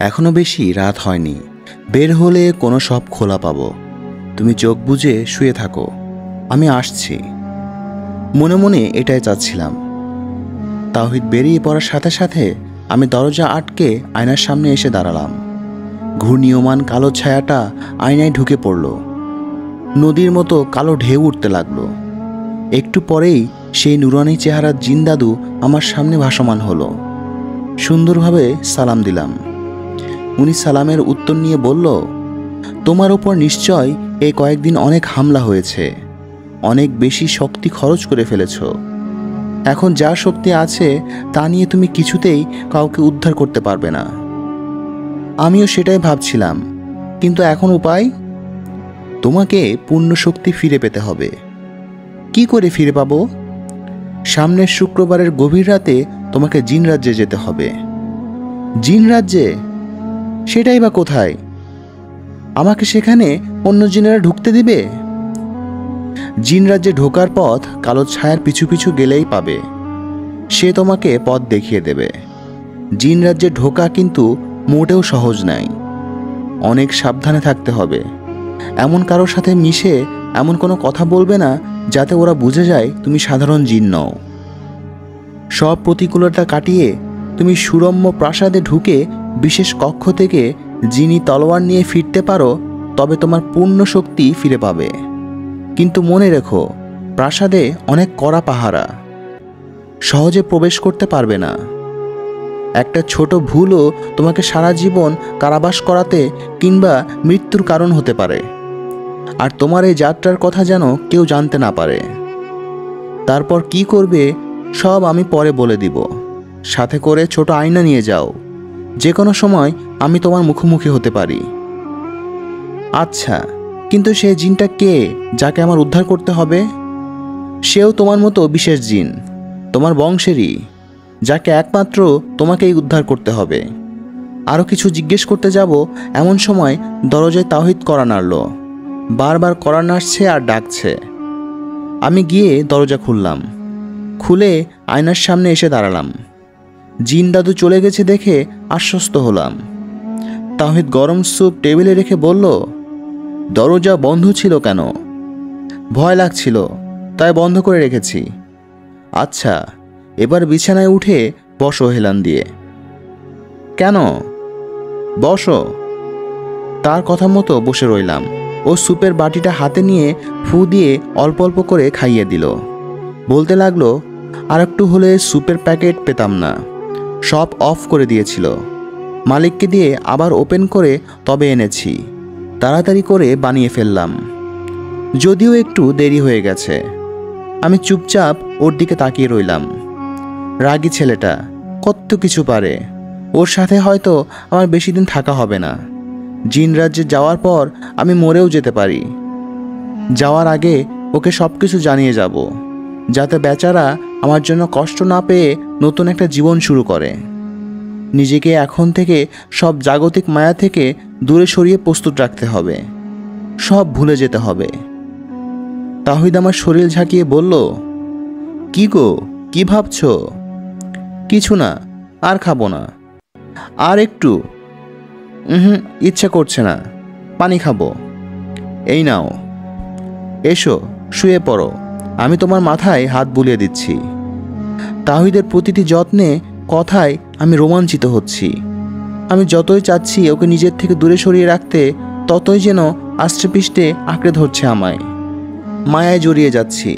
এখনো বেশি রাত হয়নি। বের হলে কোনো সব খোলা পাবো। তুমি চোখ বুজে শুয়ে থাকো, আমি আসছি। মনে মনে এটাই চাচ্ছিলাম। তাওহিদ বেরিয়ে পড়ার সাথে সাথে আমি দরজা আটকে আয়নার সামনে এসে দাঁড়ালাম। ঘূর্ণীয়মান কালো ছায়াটা আয়নায় ঢুকে পড়ল। নদীর মতো কালো ঢেউ উঠতে লাগলো। একটু পরেই সেই নুরানি চেহারার জিন দাদু আমার সামনে ভাসমান হলো। সুন্দরভাবে সালাম দিলাম। উনি সালামের উত্তর নিয়ে বলল, তোমার ওপর নিশ্চয় এই কয়েকদিন অনেক হামলা হয়েছে, অনেক বেশি শক্তি খরচ করে ফেলেছ। এখন যা শক্তি আছে তা নিয়ে তুমি কিছুতেই কাউকে উদ্ধার করতে পারবে না। আমিও সেটাই ভাবছিলাম, কিন্তু এখন উপায়? তোমাকে পূর্ণ শক্তি ফিরে পেতে হবে। কি করে ফিরে পাবো? সামনের শুক্রবারের গভীর রাতে তোমাকে জিন রাজ্যে যেতে হবে। জিন রাজ্যে? সেটাই বা কোথায়? আমাকে সেখানে অন্য জিনেরা ঢুকতে দিবে? জিন রাজ্যে ঢোকার পথ কালো ছায়ার পিছু পিছু গেলেই পাবে। সে তোমাকে পথ দেখিয়ে দেবে। জিন রাজ্যে ঢোকা কিন্তু মোটেও সহজ নয়। অনেক সাবধানে থাকতে হবে। এমন কারোর সাথে মিশে এমন কোনো কথা বলবে না যাতে ওরা বুঝে যায় তুমি সাধারণ জিন নও। সব প্রতিকূলতা কাটিয়ে তুমি সুরম্য প্রাসাদে ঢুকে বিশেষ কক্ষ থেকে জিনি তলোয়ার নিয়ে ফিরতে পারো, তবে তোমার পূর্ণ শক্তি ফিরে পাবে। কিন্তু মনে রেখো, প্রাসাদে অনেক কড়া পাহারা, সহজে প্রবেশ করতে পারবে না। একটা ছোট ভুলও তোমাকে সারা জীবন কারাবাস করাতে কিংবা মৃত্যুর কারণ হতে পারে। আর তোমার এই যাত্রার কথা যেন কেউ জানতে না পারে। তারপর কি করবে সব আমি পরে বলে দিব। সাথে করে ছোট আয়না নিয়ে যাও, যে কোনো সময় আমি তোমার মুখোমুখি হতে পারি। আচ্ছা, কিন্তু সে জিনটা কে যাকে আমার উদ্ধার করতে হবে? সেও তোমার মতো বিশেষ জিন, তোমার বংশেরই, যাকে একমাত্র তোমাকেই উদ্ধার করতে হবে। আরও কিছু জিজ্ঞেস করতে যাব এমন সময় দরজায় তাওহিদ কড়া নাড়ল। বারবার কড়া নাড়ছে আর ডাকছে। আমি গিয়ে দরজা খুললাম। খুলে আয়নার সামনে এসে দাঁড়ালাম। জিন দাদু চলে গেছে দেখে আশ্বস্ত হলাম। তাওহিদ গরম স্যুপ টেবিলে রেখে বলল, দরজা বন্ধ ছিল কেন? ভয় লাগছিল, তাই বন্ধ করে রেখেছি। আচ্ছা, এবার বিছানায় উঠে বসো হেলান দিয়ে। কেন? বসো। তার কথা মতো বসে রইলাম। ও স্যুপের বাটিটা হাতে নিয়ে ফু দিয়ে অল্প অল্প করে খাইয়ে দিল। বলতে লাগলো, আর একটু হলে স্যুপের প্যাকেট পেতাম না, সব অফ করে দিয়েছিল। মালিককে দিয়ে আবার ওপেন করে তবে এনেছি। তাড়াতাড়ি করে বানিয়ে ফেললাম, যদিও একটু দেরি হয়ে গেছে। আমি চুপচাপ ওর দিকে তাকিয়ে রইলাম। রাগী ছেলেটা, কত কিছু পারে। ওর সাথে হয়তো আমার বেশি দিন থাকা হবে না। জিন রাজ্যে যাওয়ার পর আমি মরেও যেতে পারি। যাওয়ার আগে ওকে সব কিছু জানিয়ে যাব, যাতে বেচারা আমার জন্য কষ্ট না পেয়ে নতুন একটা জীবন শুরু করে। নিজেকে এখন থেকে সব জাগতিক মায়া থেকে দূরে সরিয়ে প্রস্তুত রাখতে হবে। সব ভুলে যেতে হবে। তাওহিদ আমার শরীর ঝাঁকিয়ে বলল, কি গো, কি ভাবছ? কিছু না, আর খাবো না। আর একটু? ইচ্ছে করছে না, পানি খাবো। এই নাও, এসো শুয়ে পড়ো, আমি তোমার মাথায় হাত বুলিয়ে দিচ্ছি। তাওহিদের প্রতিটি যত্নে কথায় আমি রোমাঞ্চিত হচ্ছি। আমি যতই চাচ্ছি ওকে নিজের থেকে দূরে সরিয়ে রাখতে, ততই যেন আষ্টে আঁকড়ে ধরছে আমায়। মায়ায় জড়িয়ে যাচ্ছি।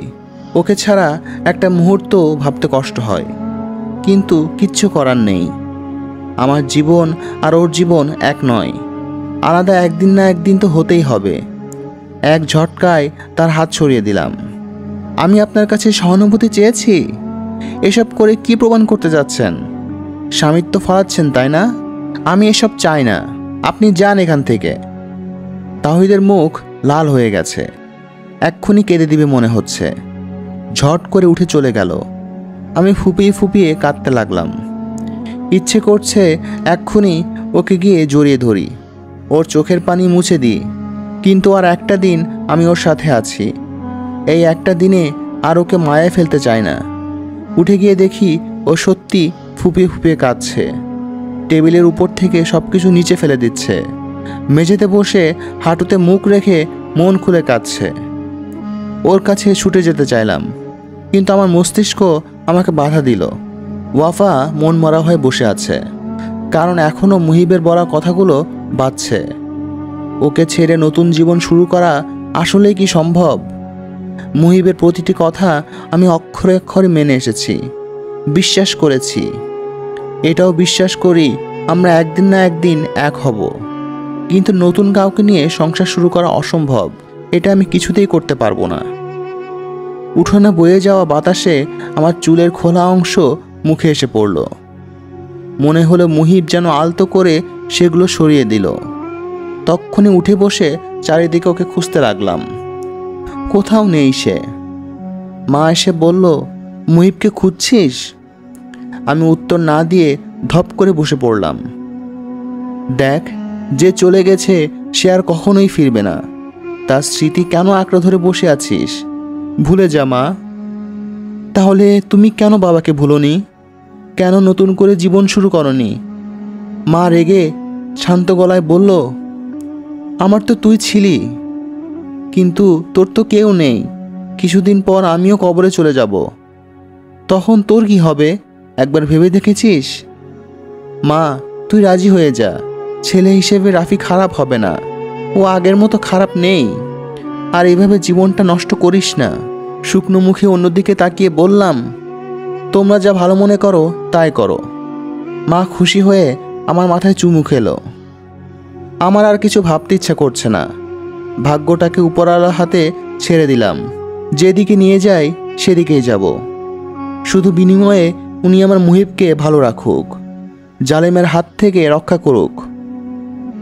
ওকে ছাড়া একটা মুহূর্ত ভাবতে কষ্ট হয়, কিন্তু কিচ্ছু করার নেই। আমার জীবন আর ওর জীবন এক নয়, আলাদা একদিন না একদিন তো হতেই হবে। এক ঝটকায় তার হাত সরিয়ে দিলাম। আমি আপনার কাছে সহানুভূতি চেয়েছি? এসব করে কি প্রমাণ করতে যাচ্ছেন? স্বামিত্ব ফলাচ্ছেন তাই না? আমি এসব চাই না, আপনি যান এখান থেকে। তাওহিদের মুখ লাল হয়ে গেছে, এক্ষুনি কেঁদে দিবে মনে হচ্ছে। ঝট করে উঠে চলে গেল। আমি ফুপিয়ে ফুপিয়ে কাঁদতে লাগলাম। ইচ্ছে করছে এক্ষুনি ওকে গিয়ে জড়িয়ে ধরি, ওর চোখের পানি মুছে দিই। কিন্তু আর একটা দিন আমি ওর সাথে আছি। এই একটা দিনে আর ওকে মায়ায় ফেলতে চাই না। উঠে গিয়ে দেখি ও সত্যি ফুপিয়ে ফুপিয়ে কাঁদছে। টেবিলের উপর থেকে সব কিছু নিচে ফেলে দিচ্ছে। মেঝেতে বসে হাঁটুতে মুখ রেখে মন খুলে কাঁদছে। ওর কাছে ছুটে যেতে চাইলাম, কিন্তু আমার মস্তিষ্ক আমাকে বাধা দিল। ওয়াফা মন মরা হয়ে বসে আছে, কারণ এখনও মুহিবের বলা কথাগুলো বাজছে। ওকে ছেড়ে নতুন জীবন শুরু করা আসলেই কি সম্ভব? মুহিবের প্রতিটি কথা আমি অক্ষরে অক্ষরে মেনে এসেছি, বিশ্বাস করেছি। এটাও বিশ্বাস করি আমরা একদিন না একদিন এক হব, কিন্তু নতুন কাউকে নিয়ে সংসার শুরু করা অসম্ভব। এটা আমি কিছুতেই করতে পারবো না। উঠোনে বয়ে যাওয়া বাতাসে আমার চুলের খোলা অংশ মুখে এসে পড়ল। মনে হলো মুহিব যেন আলতো করে সেগুলো সরিয়ে দিল। তক্ষুনি উঠে বসে চারিদিকে ওকে খুঁজতে লাগলাম। কোথাও নেই সে। মা এসে বলল, মুহিবকে খুঁজছিস? আমি উত্তর না দিয়ে ধপ করে বসে পড়লাম। দেখ, যে চলে গেছে সে আর কখনোই ফিরবে না। তার স্মৃতি কেন আঁকড়ে ধরে বসে আছিস? ভুলে যা মা। তাহলে তুমি কেন বাবাকে ভুলোনি? কেন নতুন করে জীবন শুরু করনি? মা রেগে শান্ত গলায় বলল, আমার তো তুই ছিলি, কিন্তু তোর তো কেউ নেই। কিছুদিন পর আমিও কবরে চলে যাব। তখন তোর কি হবে একবার ভেবে দেখেছিস? মা, তুই রাজি হয়ে যা। ছেলে হিসেবে রাফি খারাপ হবে না, ও আগের মতো খারাপ নেই। আর এভাবে জীবনটা নষ্ট করিস না। শুকনো মুখে অন্যদিকে তাকিয়ে বললাম, তোমরা যা ভালো মনে করো তাই করো। মা খুশি হয়ে আমার মাথায় চুমু খেলো। আমার আর কিছু ভাবতে ইচ্ছা করছে না। ভাগ্যটাকে উপরওয়ালার হাতে ছেড়ে দিলাম। যেদিকে নিয়ে যায় সেদিকেই যাব। শুধু বিনিময়ে উনি আমার মুহিবকে ভালো রাখুক, জালেমের হাত থেকে রক্ষা করুক।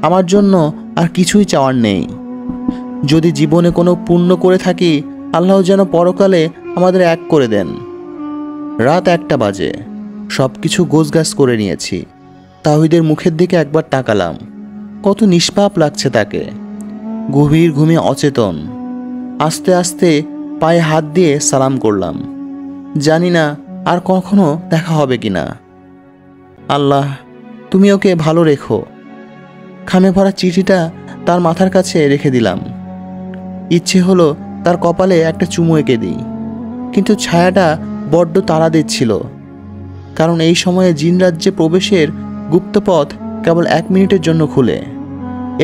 আমার জন্য আর কিছুই চাওয়ার নেই। যদি জীবনে কোনো পুণ্য করে থাকি, আল্লাহ যেন পরকালে আমাদের এক করে দেন। রাত 1টা বাজে। সব কিছু গোছগাছ করে নিয়েছি। তাওহীদের মুখের দিকে একবার তাকালাম। কত নিষ্পাপ লাগছে তাকে। গভীর ঘুমে অচেতন। আস্তে আস্তে পায়ে হাত দিয়ে সালাম করলাম। জানি না আর কখনো দেখা হবে কিনা। আল্লাহ, তুমি ওকে ভালো রেখো। খামে ভরা চিঠিটা তার মাথার কাছে রেখে দিলাম। ইচ্ছে হলো তার কপালে একটা চুমু এঁকে দিই, কিন্তু ছায়াটা বড্ড তাড়া দিচ্ছিল। কারণ এই সময়ে জিন রাজ্যে প্রবেশের গুপ্তপথ কেবল 1 মিনিটের জন্য খুলে।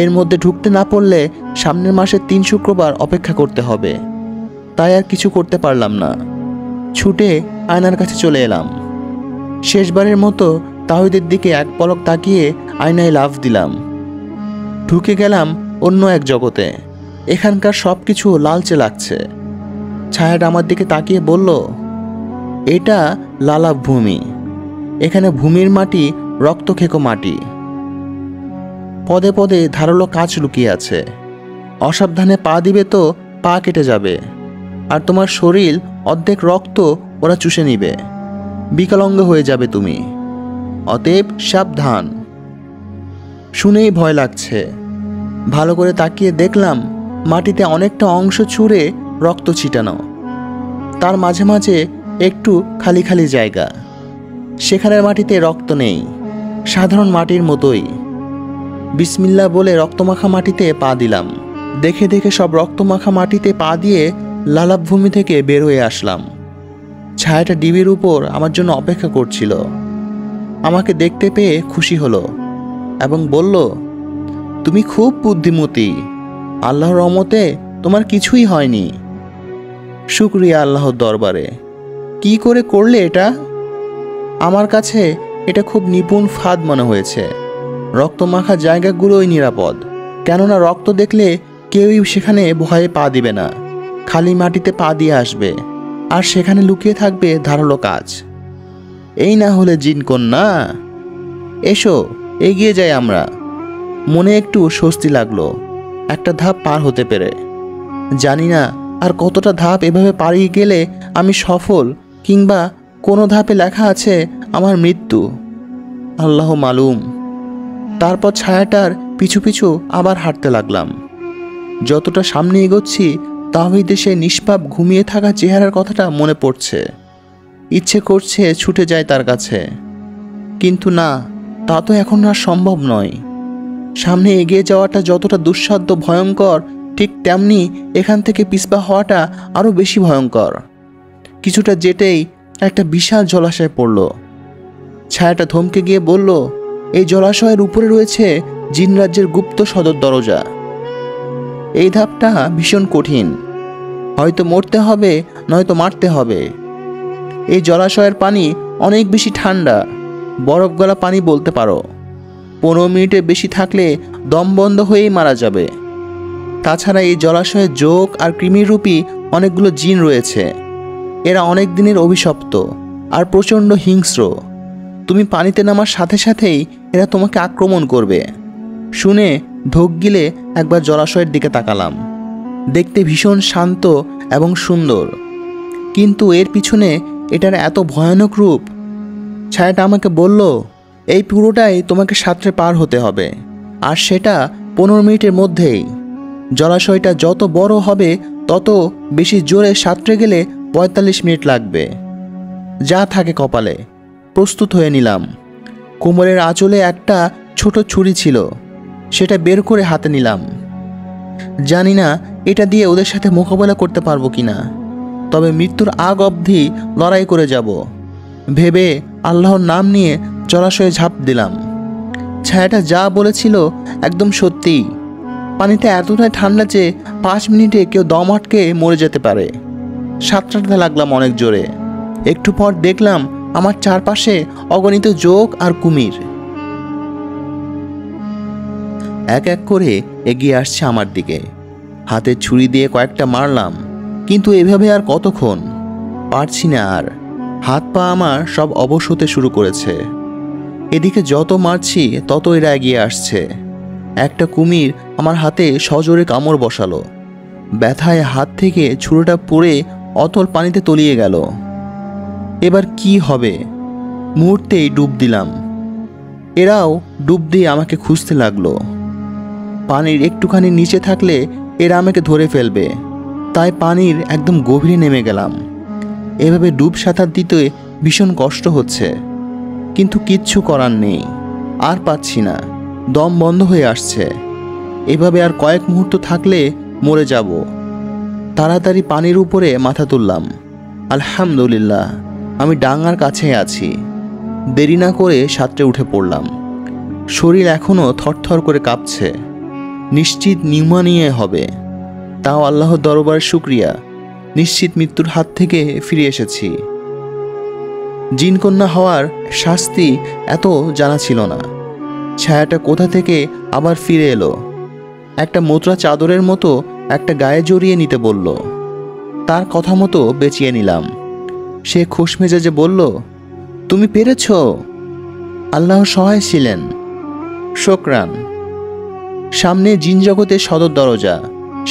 এর মধ্যে ঢুকতে না পারলে সামনের মাসে 3 শুক্রবার অপেক্ষা করতে হবে। তাই আর কিছু করতে পারলাম না। ছুটে আয়নার কাছে চলে এলাম। শেষবারের মতো তাওহীদের দিকে এক পলক তাকিয়ে আয়নায় লাফ দিলাম। ঢুকে গেলাম অন্য এক জগতে। এখানকার সব কিছু লালচে লাগছে। ছায়াটা আমার দিকে তাকিয়ে বলল, এটা লালাভ ভূমি। এখানে ভূমির মাটি রক্তখেকো মাটি। পদে পদে ধারালো কাঁচ লুকিয়ে আছে। অসাবধানে পা দিবে তো পা কেটে যাবে, আর তোমার শরীর অর্ধেক রক্ত ওরা চুষে নিবে। বিকলাঙ্গ হয়ে যাবে তুমি। অতএব সাবধান। শুনেই ভয় লাগছে। ভালো করে তাকিয়ে দেখলাম মাটিতে অনেকটা অংশ ছুঁড়ে রক্ত ছিটানো। তার মাঝে মাঝে একটু খালি খালি জায়গা। সেখানের মাটিতে রক্ত নেই, সাধারণ মাটির মতোই। বিসমিল্লাহ বলে রক্তমাখা মাটিতে পা দিলাম। দেখে দেখে সব রক্তমাখা মাটিতে পা দিয়ে লালাভূমি থেকে বের হয়ে আসলাম। ছায়াটা ডিবির উপর আমার জন্য অপেক্ষা করছিল। আমাকে দেখতে পেয়ে খুশি হলো এবং বলল, তুমি খুব বুদ্ধিমতী। আল্লাহর রহমতে তোমার কিছুই হয়নি। শুকরিয়া আল্লাহর দরবারে। কি করে করলে এটা? আমার কাছে এটা খুব নিপুণ ফাঁদ মনে হয়েছে। রক্তমাখা জায়গাগুলোই নিরাপদ, কেননা রক্ত দেখলে কেউই সেখানে ভয়ে পা দিবে না। খালি মাটিতে পা দিয়ে আসবে, আর সেখানে লুকিয়ে থাকবে ধারালো কাজ। এই না হলে জিনকন্যা। এসো, এগিয়ে যাই আমরা। মনে একটু স্বস্তি লাগলো একটা ধাপ পার হতে পেরে। জানি না আর কতটা ধাপ এভাবে পাড়িয়ে গেলে আমি সফল, কিংবা কোনো ধাপে লেখা আছে আমার মৃত্যু। আল্লাহ মালুম। তারপর ছায়াটার পিছু পিছু আবার হাঁটতে লাগলাম। যতটা সামনে এগোচ্ছি তাওহীদের সেই নিষ্পাপ ঘুমিয়ে থাকা চেহারার কথাটা মনে পড়ছে। ইচ্ছে করছে ছুটে যায় তার কাছে, কিন্তু না, তা তো এখন আর সম্ভব নয়। সামনে এগিয়ে যাওয়াটা যতটা দুঃসাধ্য ভয়ঙ্কর, ঠিক তেমনি এখান থেকে পিছপা হওয়াটা আরও বেশি ভয়ঙ্কর। কিছুটা যেতেই একটা বিশাল জলাশয় পড়ল। ছায়াটা থমকে গিয়ে বলল, এই জলাশয়ের উপরে রয়েছে জিন রাজ্যের গুপ্ত সদর দরজা। এই ধাপটা ভীষণ কঠিন, হয়তো মরতে হবে নয়তো মারতে হবে। এই জলাশয়ের পানি অনেক বেশি ঠান্ডা, বরফ গলা পানি বলতে পারো। 15 মিনিটের বেশি থাকলে দম বন্ধ হয়েই মারা যাবে। তাছাড়া এই জলাশয়ে যোগ আর কৃমিরূপী অনেকগুলো জিন রয়েছে। এরা অনেক দিনের অভিশপ্ত আর প্রচণ্ড হিংস্র। তুমি পানিতে নামার সাথে সাথেই এরা তোমাকে আক্রমণ করবে। শুনে ঢোক গিলে একবার জলাশয়ের দিকে তাকালাম। দেখতে ভীষণ শান্ত এবং সুন্দর, কিন্তু এর পিছনে এটার এত ভয়ানক রূপ। ছায়াটা আমাকে বলল, এই পুরোটাই তোমাকে সাঁতরে পার হতে হবে, আর সেটা 15 মিনিটের মধ্যেই। জলাশয়টা যত বড় হবে তত বেশি জোরে সাঁতরে গেলে 45 মিনিট লাগবে। যা থাকে কপালে। প্রস্তুত হয়ে নিলাম। কোমরের আঁচলে একটা ছোট ছুরি ছিল, সেটা বের করে হাতে নিলাম। জানি না এটা দিয়ে ওদের সাথে মোকাবেলা করতে পারবো কিনা, তবে মৃত্যুর আগ অবধি লড়াই করে যাব ভেবে আল্লাহর নাম নিয়ে জলাশয়ে ঝাঁপ দিলাম। ছায়াটা যা বলেছিল একদম সত্যি। পানিতে এতটাই ঠান্ডা যে 5 মিনিটে কেউ দম আটকে মরে যেতে পারে। সাঁতরাতে লাগলাম অনেক জোরে। একটু পর দেখলাম আমার চারপাশে অগণিত যোগ আর কুমির এক এক করে এগিয়ে আসছে আমার দিকে। হাতে ছুরি দিয়ে কয়েকটা মারলাম, কিন্তু এভাবে আর কতক্ষণ? পারছি না আর। হাত পা আমার সব অবশ হতে শুরু করেছে। এদিকে যত মারছি তত এরা এগিয়ে আসছে। একটা কুমির আমার হাতে সজোরে কামড় বসালো। ব্যথায় হাত থেকে ছুরিটা পড়ে অতল পানিতে তলিয়ে গেল। এবার কি হবে? মুহূর্তেই ডুব দিলাম। এরাও ডুব দিয়ে আমাকে খুঁজতে লাগলো। পানির একটুখানি নিচে থাকলে এরা আমাকে ধরে ফেলবে, তাই পানির একদম গভীরে নেমে গেলাম। এভাবে ডুব সাঁতার দিতে ভীষণ কষ্ট হচ্ছে, কিন্তু কিচ্ছু করার নেই। আর পাচ্ছি না, দম বন্ধ হয়ে আসছে। এভাবে আর কয়েক মুহূর্ত থাকলে মরে যাব। তাড়াতাড়ি পানির উপরে মাথা তুললাম। আলহামদুলিল্লাহ, আমি ডাঙার কাছে আছি। দেরি না করে সাঁতরে উঠে পড়লাম। শরীর এখনও থরথর করে কাঁপছে। নিশ্চিত নিউমোনিয়া হবে। তাও আল্লাহর দরবারে শুকরিয়া, নিশ্চিত মৃত্যুর হাত থেকে ফিরে এসেছি। জিনকন্যা হওয়ার শাস্তি এত জানা ছিল না। ছায়াটা কোথা থেকে আবার ফিরে এলো। একটা মোচড়া চাদরের মতো একটা গায়ে জড়িয়ে নিতে বলল। তার কথা মতো বেঁচিয়ে নিলাম। সে খোশ মেজাজে বলল, তুমি পেরেছ। আল্লাহ সহায় ছিলেন। শুকরান। সামনে জিন জগতের সদর দরজা,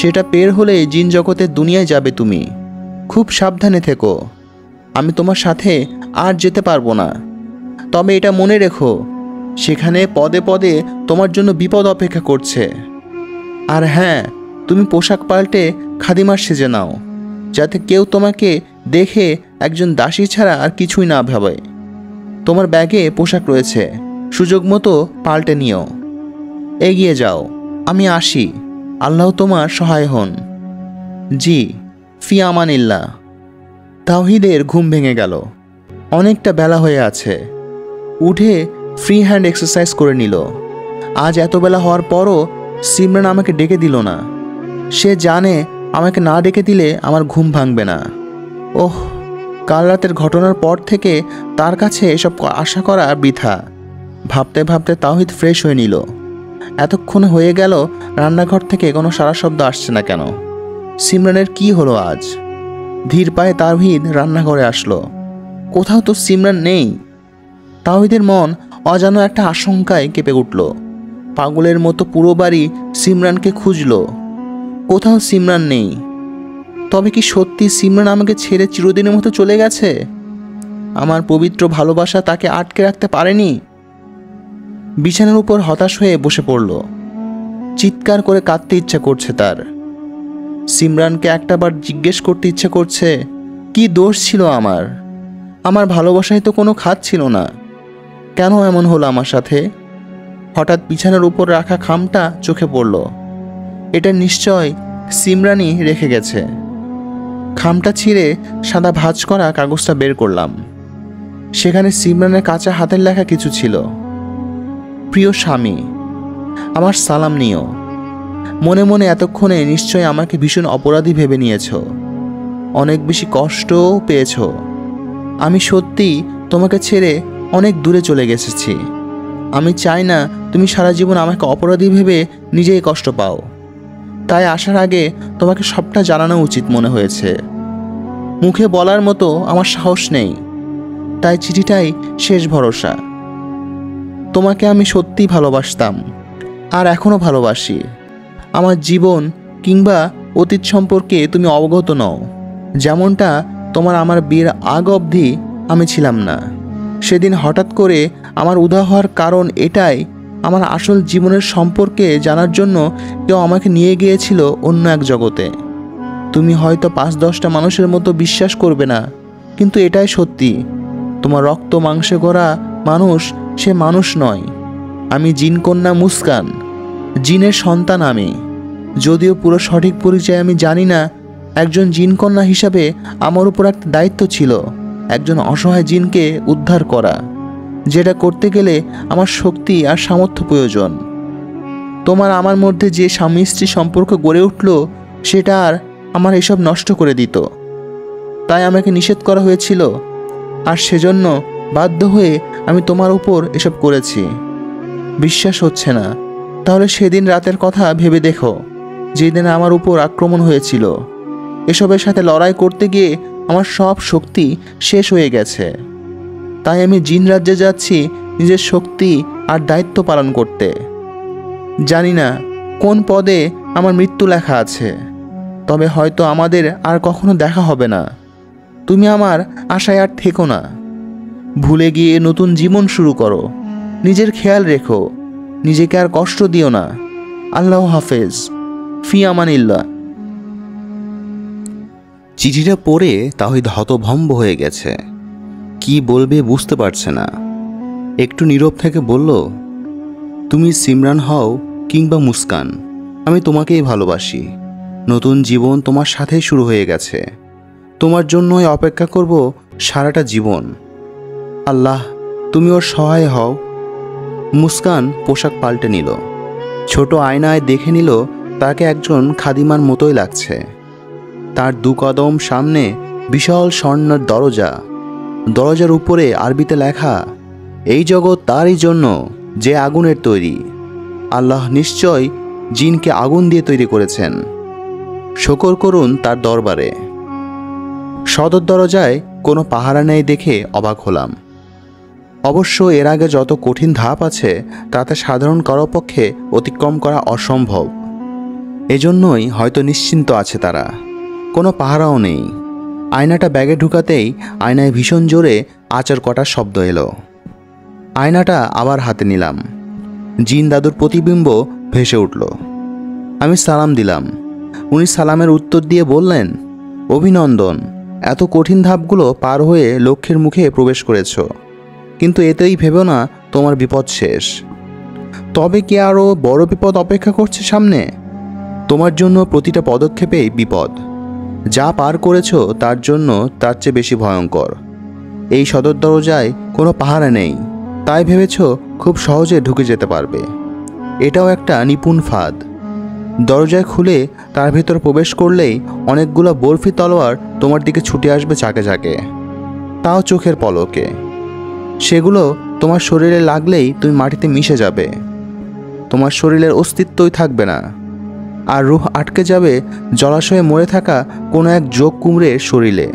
সেটা পের হলে জিন জগতের দুনিয়ায় যাবে তুমি। খুব সাবধানে থেকো। আমি তোমার সাথে আর যেতে পারবো না, তবে এটা মনে রেখো, সেখানে পদে পদে তোমার জন্য বিপদ অপেক্ষা করছে। আর হ্যাঁ, তুমি পোশাক পাল্টে খাদিমার সেজে নাও, যাতে কেউ তোমাকে দেখে একজন দাসী ছাড়া আর কিছুই না ভাবে। তোমার ব্যাগে পোশাক রয়েছে, সুযোগ মতো পাল্টে নিও। এগিয়ে যাও, আমি আসি। আল্লাহ তোমার সহায় হন। জি, ফি আমানিল্লাহ। তাওহীদের ঘুম ভেঙে গেল। অনেকটা বেলা হয়ে আছে। উঠে ফ্রি হ্যান্ড এক্সারসাইজ করে নিল। আজ এত বেলা হওয়ার পরও সিমরান আমাকে ডেকে দিল না। সে জানে আমাকে না ডেকে দিলে আমার ঘুম ভাঙবে না। ওহ, কাল রাতের ঘটনার পর থেকে তার কাছে এসব আশা করা বৃথা। ভাবতে ভাবতে তাওহীদ ফ্রেশ হয়ে নিল। এতক্ষণ হয়ে গেল রান্নাঘর থেকে কোনো সারা শব্দ আসছে না কেন? সিমরানের কি হলো আজ? ধীর পায়ে তাওহীদ রান্নাঘরে আসলো। কোথাও তো সিমরান নেই। তাওহীদের মন অজানা একটা আশঙ্কায় কেঁপে উঠল। পাগলের মতো পুরো বাড়ি সিমরানকে খুঁজল। কোথাও সিমরান নেই। তবে কি সত্যি সিমরান আমাকে ছেড়ে চিরদিনের মতো চলে গেছে? আমার পবিত্র ভালোবাসা তাকে আটকে রাখতে পারেনি। বিছানার উপর হতাশ হয়ে বসে পড়ল। চিৎকার করে কাঁদতে ইচ্ছা করছে তার। সিমরানকে একটাবার জিজ্ঞেস করতে ইচ্ছা করছে, কি দোষ ছিল আমার? আমার ভালোবাসায় তো কোনো খাত ছিল না। কেন এমন হলো আমার সাথে? হঠাৎ বিছানার উপর রাখা খামটা চোখে পড়ল। এটা নিশ্চয় সিমরানই রেখে গেছে। খামটা ছিঁড়ে সাদা ভাঁজ করা কাগজটা বের করলাম। সেখানে সিমরানের কাঁচা হাতের লেখা কিছু ছিল। প্রিয় স্বামী, আমার সালাম নিও। মনে মনে এতক্ষণে নিশ্চয় আমাকে ভীষণ অপরাধী ভেবে নিয়েছ, অনেক বেশি কষ্টও পেয়েছ। আমি সত্যি তোমাকে ছেড়ে অনেক দূরে চলে গেছি। আমি চাই না তুমি সারা জীবন আমাকে অপরাধী ভেবে নিজেই কষ্ট পাও। তাই আসার আগে তোমাকে সবটা জানানো উচিত মনে হয়েছে। মুখে বলার মতো আমার সাহস নেই, তাই চিঠিটাই শেষ ভরসা। তোমাকে আমি সত্যিই ভালোবাসতাম, আর এখনও ভালোবাসি। আমার জীবন কিংবা অতীত সম্পর্কে তুমি অবগত নও, যেমনটা তোমার আমার বিয়ের আগ অবধি আমি ছিলাম না। সেদিন হঠাৎ করে আমার উধাও হওয়ার কারণ এটাই, আমার আসল জীবনের সম্পর্কে জানার জন্য কেউ আমাকে নিয়ে গিয়েছিল অন্য এক জগতে। তুমি হয়তো 5-10টা মানুষের মতো বিশ্বাস করবে না, কিন্তু এটাই সত্যি। তোমার রক্ত মাংসে গড়া মানুষ সে মানুষ নয়। আমি জিনকন্যা মুস্কান, জিনের সন্তান আমি। যদিও পুরো সঠিক পরিচয় আমি জানি না, একজন জিনকন্যা হিসাবে আমার উপর একটা দায়িত্ব ছিল, একজন অসহায় জিনকে উদ্ধার করা, যেটা করতে গেলে আমার শক্তি আর সামর্থ্য প্রয়োজন। তোমার আমার মধ্যে যে স্বামী স্ত্রী সম্পর্ক গড়ে উঠল, সেটা আর আমার এসব নষ্ট করে দিত। তাই আমাকে নিষেধ করা হয়েছিল, আর সেজন্য বাধ্য হয়ে আমি তোমার উপর এসব করেছি। বিশ্বাস হচ্ছে না? তাহলে সেদিন রাতের কথা ভেবে দেখো, যেদিন আমার উপর আক্রমণ হয়েছিল। এসবের সাথে লড়াই করতে গিয়ে আমার সব শক্তি শেষ হয়ে গেছে। তাই আমি জিন রাজ্যে যাচ্ছি নিজের শক্তি আর দায়িত্ব পালন করতে। জানি না কোন পদে আমার মৃত্যু লেখা আছে, তবে হয়তো আমাদের আর কখনো দেখা হবে না। তুমি আমার আশায় আর থেকো না। ভুলে গিয়ে নতুন জীবন শুরু করো। নিজের খেয়াল রেখো, নিজেকে আর কষ্ট দিও না। আল্লাহ হাফেজ, ফি আমানিল্লাহ। চিঠিটা পড়ে তাহিদ হতভম্ব হয়ে গেছে। কি বলবে বুঝতে পারছে না। একটু নীরব থেকে বলল, তুমি সিমরান হও কিংবা মুস্কান, আমি তোমাকেই ভালোবাসি। নতুন জীবন তোমার সাথেই শুরু হয়ে গেছে। তোমার জন্যই অপেক্ষা করব সারাটা জীবন। আল্লাহ, তুমি ওর সহায় হও। মুস্কান পোশাক পাল্টে নিল। ছোট আয়নায় দেখে নিল তাকে একজন খাদিমার মতোই লাগছে। তার 2 কদম সামনে বিশাল স্বর্ণের দরজা। দরজার উপরে আরবিতে লেখা, এই জগৎ তারই জন্য যে আগুনের তৈরি। আল্লাহ নিশ্চয় জিনকে আগুন দিয়ে তৈরি করেছেন। শুকর করুন তার দরবারে। সদর দরজায় কোনো পাহারা নেই দেখে অবাক হলাম। অবশ্য এর আগে যত কঠিন ধাপ আছে তাতে সাধারণ কারো পক্ষে অতিক্রম করা অসম্ভব। এজন্যই হয়তো নিশ্চিন্ত আছে তারা, কোনো পাহারাও নেই। আয়নাটা ব্যাগে ঢুকাতেই আয়নায় ভীষণ জোরে আঁচড় কটার শব্দ এলো। আয়নাটা আবার হাতে নিলাম। জিন দাদুর প্রতিবিম্ব ভেসে উঠল। আমি সালাম দিলাম। উনি সালামের উত্তর দিয়ে বললেন, অভিনন্দন, এত কঠিন ধাপগুলো পার হয়ে লক্ষ্যের মুখে প্রবেশ করেছ, কিন্তু এতেই ভেবো না তোমার বিপদ শেষ। তবে কি আরও বড় বিপদ অপেক্ষা করছে সামনে? তোমার জন্য প্রতিটা পদক্ষেপেই বিপদ। যা পার করেছ তার জন্য তার চেয়ে বেশি ভয়ঙ্কর। এই সদর দরজায় কোনো পাহারা নেই, তাই ভেবেছ খুব সহজে ঢুকে যেতে পারবে। এটাও একটা নিপুণ ফাঁদ। দরজায় খুলে তার ভেতর প্রবেশ করলেই অনেকগুলো বরফি তলোয়ার তোমার দিকে ছুটে আসবে চাকে চাকে, তাও চোখের পলকে। সেগুলো তোমার শরীরে লাগলেই তুমি মাটিতে মিশে যাবে। তোমার শরীরের অস্তিত্বই থাকবে না, আর রুহ আটকে যাবে জলাশয়ে মরে থাকা কোনো এক যোগ কুমড়ের শরীরে।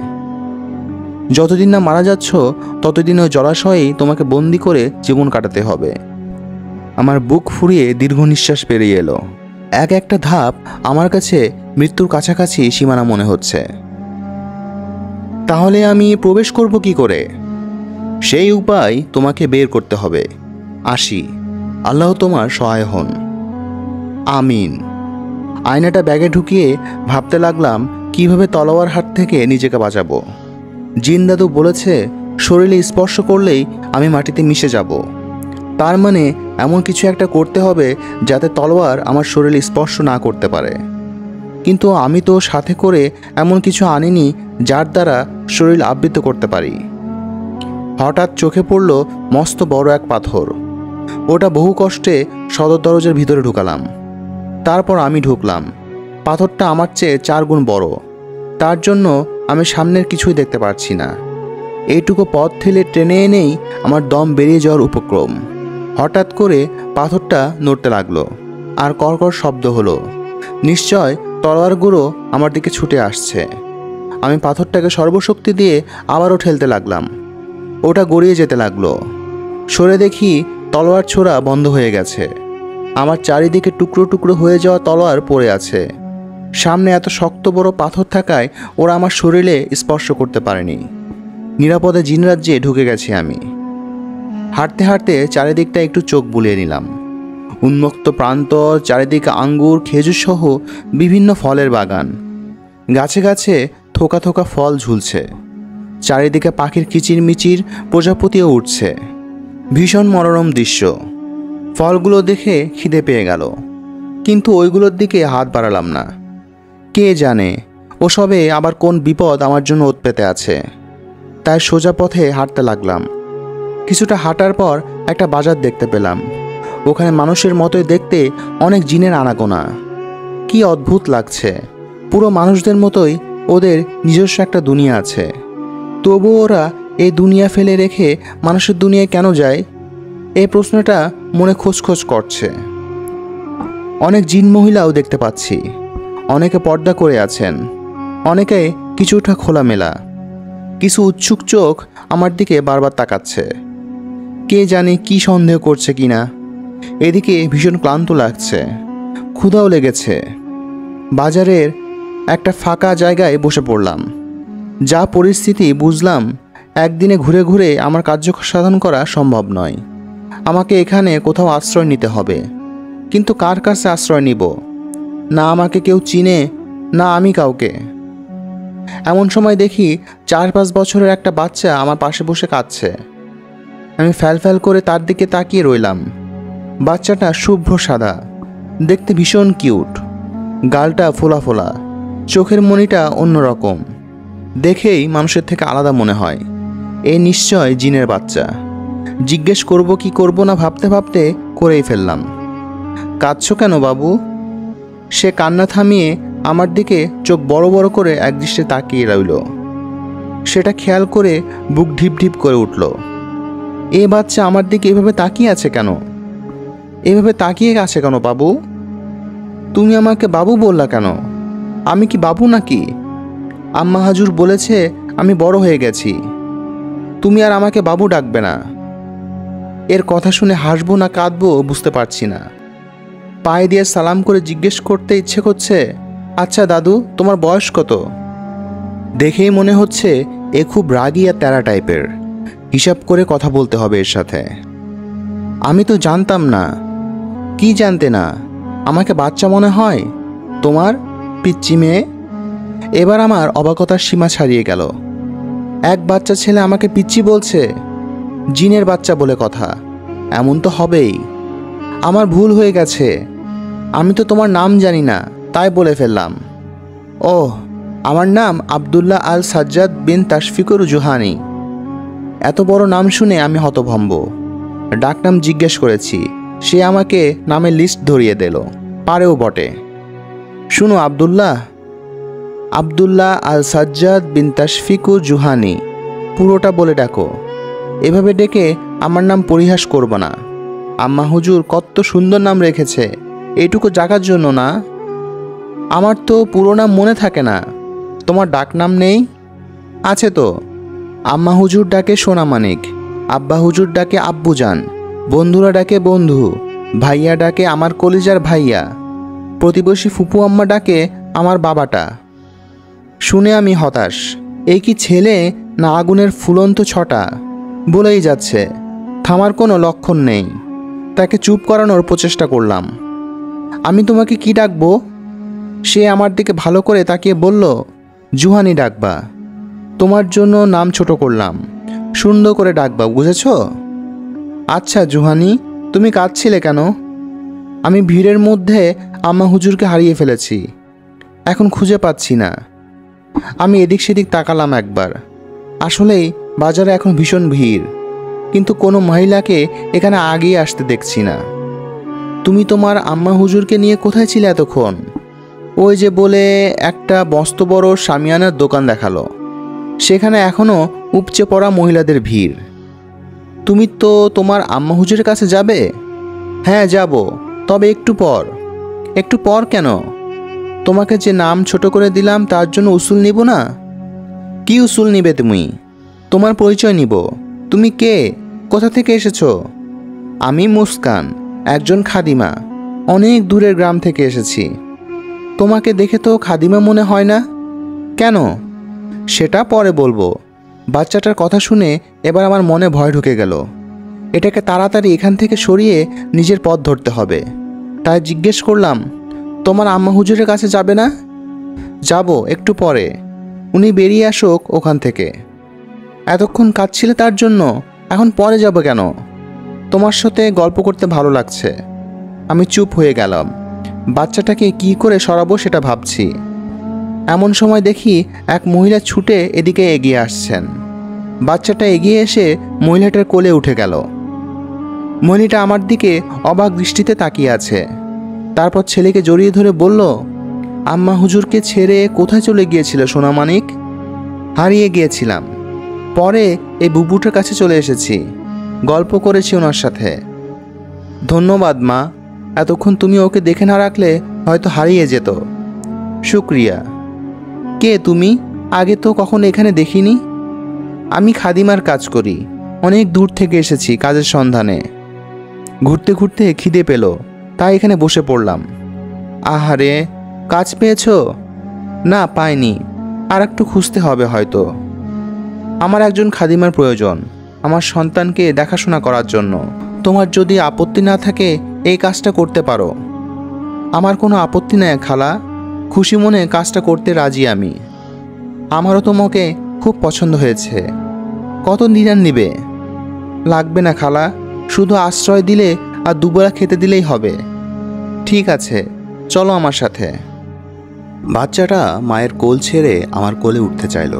যতদিন না মারা যাচ্ছ ততদিন ওই জলাশয়েই তোমাকে বন্দি করে জীবন কাটাতে হবে। আমার বুক ফুরিয়ে দীর্ঘ নিঃশ্বাস বেরিয়ে এলো। এক একটা ধাপ আমার কাছে মৃত্যুর কাছাকাছি সীমানা মনে হচ্ছে। তাহলে আমি প্রবেশ করব কি করে? সেই উপায় তোমাকে বের করতে হবে। আসি, আল্লাহ তোমার সহায় হন। আমিন। আয়নাটা ব্যাগে ঢুকিয়ে ভাবতে লাগলাম কিভাবে তলোয়ার হাত থেকে নিজেকে বাঁচাবো। জিন দাদু বলেছে শরীরে স্পর্শ করলেই আমি মাটিতে মিশে যাব। তার মানে এমন কিছু একটা করতে হবে যাতে তলোয়ার আমার শরীরে স্পর্শ না করতে পারে। কিন্তু আমি তো সাথে করে এমন কিছু আনিনি যার দ্বারা শরীর আবৃত করতে পারি। হঠাৎ চোখে পড়ল মস্ত বড় এক পাথর। ওটা বহু কষ্টে সদর দরজার ভিতরে ঢুকালাম। তারপর আমি ঢুকলাম। পাথরটা আমার চেয়ে 4 গুণ বড়। তার জন্য আমি সামনের কিছুই দেখতে পারছি না। এইটুকু পথ ঠেলে টেনে এনেই আমার দম বেরিয়ে যাওয়ার উপক্রম। হঠাৎ করে পাথরটা নড়তে লাগলো আর কড়কড় শব্দ হলো। নিশ্চয় তলোয়ারগুলো আমার দিকে ছুটে আসছে। আমি পাথরটাকে সর্বশক্তি দিয়ে আবারও ঠেলতে লাগলাম। ওটা গড়িয়ে যেতে লাগলো। সরে দেখি তলোয়ার ছোড়া বন্ধ হয়ে গেছে। আমার চারিদিকে টুকরো টুকরো হয়ে যাওয়া তলোয়ার পড়ে আছে। সামনে এত শক্ত বড় পাথর থাকায় ওরা আমার শরীরে স্পর্শ করতে পারেনি। নিরাপদে জিনরাজ্যে ঢুকে গেছি আমি। হাঁটতে হাঁটতে চারিদিকটা একটু চোখ বুলিয়ে নিলাম। উন্মুক্ত প্রান্তর, চারিদিকে আঙ্গুর, খেজুর সহ বিভিন্ন ফলের বাগান। গাছে গাছে থোকা থোকা ফল ঝুলছে। চারিদিকে পাখির কিচিরমিচির, প্রজাপতিও উঠছে। ভীষণ মনোরম দৃশ্য। ফলগুলো দেখে খিদে পেয়ে গেল, কিন্তু ওইগুলোর দিকে হাত বাড়ালাম না। কে জানে ওসবে আবার কোন বিপদ আমার জন্য ওত পেতে আছে। তাই সোজা পথে হাঁটতে লাগলাম। কিছুটা হাঁটার পর একটা বাজার দেখতে পেলাম। ওখানে মানুষের মতোই দেখতে অনেক জিনের আনাগোনা। কি অদ্ভুত লাগছে। পুরো মানুষদের মতোই ওদের নিজস্ব একটা দুনিয়া আছে। তবু ওরা এই দুনিয়া ফেলে রেখে মানুষের দুনিয়ায় কেন যায়? এই প্রশ্নটা মনে খোঁজ করছে। অনেক জিন মহিলাও দেখতে পাচ্ছি। অনেকে পর্দা করে আছেন, অনেকে কিছুটা খোলামেলা। কিছু উৎসুক চোখ আমার দিকে বারবার তাকাচ্ছে। কে জানে কি সন্দেহ করছে কিনা। এদিকে ভীষণ ক্লান্ত লাগছে, ক্ষুধাও লেগেছে। বাজারের একটা ফাঁকা জায়গায় বসে পড়লাম। যা পরিস্থিতি বুঝলাম, একদিনে ঘুরে ঘুরে আমার কার্য সাধন করা সম্ভব নয়। আমাকে এখানে কোথাও আশ্রয় নিতে হবে। কিন্তু কার কাছে আশ্রয় নিব? না আমাকে কেউ চিনে, না আমি কাউকে। এমন সময় দেখি 4-5 বছরের একটা বাচ্চা আমার পাশে বসে কাঁদছে। আমি ফ্যাল করে তার দিকে তাকিয়ে রইলাম। বাচ্চাটা শুভ্র সাদা, দেখতে ভীষণ কিউট। গালটা ফোলা ফোলা, চোখের মণিটা অন্যরকম। দেখেই মানুষের থেকে আলাদা মনে হয়। এ নিশ্চয় জিনের বাচ্চা। জিজ্ঞেস করব কি করব না ভাবতে ভাবতে করেই ফেললাম। কাঁদছো কেন বাবু? সে কান্না থামিয়ে আমার দিকে চোখ বড় বড় করে একদৃষ্টে তাকিয়ে রইল। সেটা খেয়াল করে বুক ঢিপ ঢিপ করে উঠল। এ বাচ্চা আমার দিকে এভাবে তাকিয়ে আছে কেন? এভাবে তাকিয়ে আছে কেন বাবু? তুমি আমাকে বাবু বললা কেন? আমি কি বাবু নাকি? আম্মা হাজুর বলেছে আমি বড় হয়ে গেছি, তুমি আর আমাকে বাবু ডাকবে না। এর কথা শুনে হাসবো না কাঁদবো বুঝতে পারছি না। পায়ে দিয়ে সালাম করে জিজ্ঞেস করতে ইচ্ছে করছে, আচ্ছা দাদু, তোমার বয়স কত? দেখেই মনে হচ্ছে এ খুব রাগী আর তেরা টাইপের। হিসাব করে কথা বলতে হবে এর সাথে। আমি তো জানতাম না। কি জানতে না? আমাকে বাচ্চা মনে হয় তোমার, পিচ্চি মেয়ে? এবার আমার অবাকতার সীমা ছাড়িয়ে গেল। এক বাচ্চা ছেলে আমাকে পিচ্চি বলছে? জিনের বাচ্চা বলে কথা, এমন তো হবেই। আমার ভুল হয়ে গেছে। আমি তো তোমার নাম জানি না, তাই বলে ফেললাম। ওহ, আমার নাম আবদুল্লাহ আল সাজ্জাদ বিন তাশফিকুর জুহানি। এত বড় নাম শুনে আমি হতভম্ব। ডাকনাম জিজ্ঞেস করেছি, সে আমাকে নামের লিস্ট ধরিয়ে দিল, পারেও বটে। শুনো আবদুল্লাহ, আবদুল্লাহ আল সাজ্জাদ বিন তাশফিকুর জুহানি, পুরোটা বলে ডাকো। এভাবে ডেকে আমার নাম পরিহাস করব না। আম্মা হুজুর কত সুন্দর নাম রেখেছে, এইটুকু জাগার জন্য না? আমার তো পুরো নাম মনে থাকে না। তোমার ডাকনাম নেই? আছে তো। আম্মা হুজুর ডাকে সোনামানিক, আব্বা হুজুর ডাকে আব্বুজান, বন্ধুরা ডাকে বন্ধু, ভাইয়া ডাকে আমার কলিজার ভাইয়া, প্রতিবেশী ফুপু আম্মা ডাকে আমার বাবাটা। শুনে আমি হতাশ। এই কি ছেলে না আগুনের ফুলন্ত ছটা? বলেই যাচ্ছে, থামার কোনো লক্ষণ নেই। তাকে চুপ করানোর প্রচেষ্টা করলাম। আমি তোমাকে কি ডাকবো? সে আমার দিকে ভালো করে তাকিয়ে বলল, জুহানি ডাকবা। তোমার জন্য নাম ছোট করলাম, সুন্দর করে ডাকবা, বুঝেছ? আচ্ছা জুহানি, তুমি কাঁদছিলে কেন? আমি ভিড়ের মধ্যে আম্মা হুজুরকে হারিয়ে ফেলেছি, এখন খুঁজে পাচ্ছি না। আমি এদিক সেদিক তাকালাম একবার। আসলেই বাজারে এখন ভীষণ ভিড়, কিন্তু কোনো মহিলাকে এখানে আগেই আসতে দেখছি না। তুমি তোমার আম্মা হুজুরকে নিয়ে কোথায় ছিলে এতক্ষণ? ওই যে বলে একটা মস্ত বড় শামিয়ানার দোকান দেখালো, সেখানে এখনও উপচে পড়া মহিলাদের ভিড়। তুমি তো তোমার আম্মা হুজুরের কাছে যাবে? হ্যাঁ যাব, তবে একটু পর। একটু পর কেন? তোমাকে যে নাম ছোট করে দিলাম তার জন্য উসুল নিব না? কি উসুল নিবে তুমি? তোমার পরিচয় নিব। তুমি কে? কোথা থেকে এসেছো? আমি মুস্কান, একজন খাদিমা। অনেক দূরের গ্রাম থেকে এসেছি। তোমাকে দেখে তো খাদিমা মনে হয় না। কেন? সেটা পরে বলবো। বাচ্চাটার কথা শুনে এবার আমার মনে ভয় ঢুকে গেল। এটাকে তাড়াতাড়ি এখান থেকে সরিয়ে নিজের পথ ধরতে হবে। তাই জিজ্ঞেস করলাম, তোমার আম্মা হুজুরের কাছে যাবে না? যাব, একটু পরে। উনি বেরিয়ে আসুক ওখান থেকে। এতক্ষণ কাঁদছিলে তার জন্য, এখন পরে যাব কেন? তোমার সাথে গল্প করতে ভালো লাগছে। আমি চুপ হয়ে গেলাম। বাচ্চাটাকে কি করে সরাবো সেটা ভাবছি। এমন সময় দেখি এক মহিলা ছুটে এদিকে এগিয়ে আসছেন। বাচ্চাটা এগিয়ে এসে মহিলাটার কোলে উঠে গেল। মহিলাটা আমার দিকে অবাক দৃষ্টিতে তাকিয়ে আছে। তারপর ছেলেকে জড়িয়ে ধরে বলল, আম্মা হুজুরকে ছেড়ে কোথায় চলে গিয়েছিল সোনামানিক? হারিয়ে গিয়েছিলাম, পরে এই বুবুটার কাছে চলে এসেছি। গল্প করেছি ওনার সাথে। ধন্যবাদ মা, এতক্ষণ তুমি ওকে দেখে না রাখলে হয়তো হারিয়ে যেত। শুক্রিয়া। কে তুমি? আগে তো কখনো এখানে দেখিনি। আমি খাদিমার কাজ করি, অনেক দূর থেকে এসেছি কাজের সন্ধানে। ঘুরতে ঘুরতে খিদে পেল, তাই এখানে বসে পড়লাম। আহারে, কাজ পেয়েছো? না, পাইনি, আর একটু খুঁজতে হবে হয়তো। আমার একজন খাদিমার প্রয়োজন, আমার সন্তানকে দেখাশোনা করার জন্য। তোমার যদি আপত্তি না থাকে এই কাজটা করতে পারো। আমার কোনো আপত্তি নেই খালা, খুশি মনে কাজটা করতে রাজি আমি। আমারও তোমাকে খুব পছন্দ হয়েছে। কত দিনার নিবে? লাগবে না খালা, শুধু আশ্রয় দিলে আর দুবেলা খেতে দিলেই হবে। ঠিক আছে, চলো আমার সাথে। বাচ্চাটা মায়ের কোল ছেড়ে আমার কোলে উঠতে চাইল।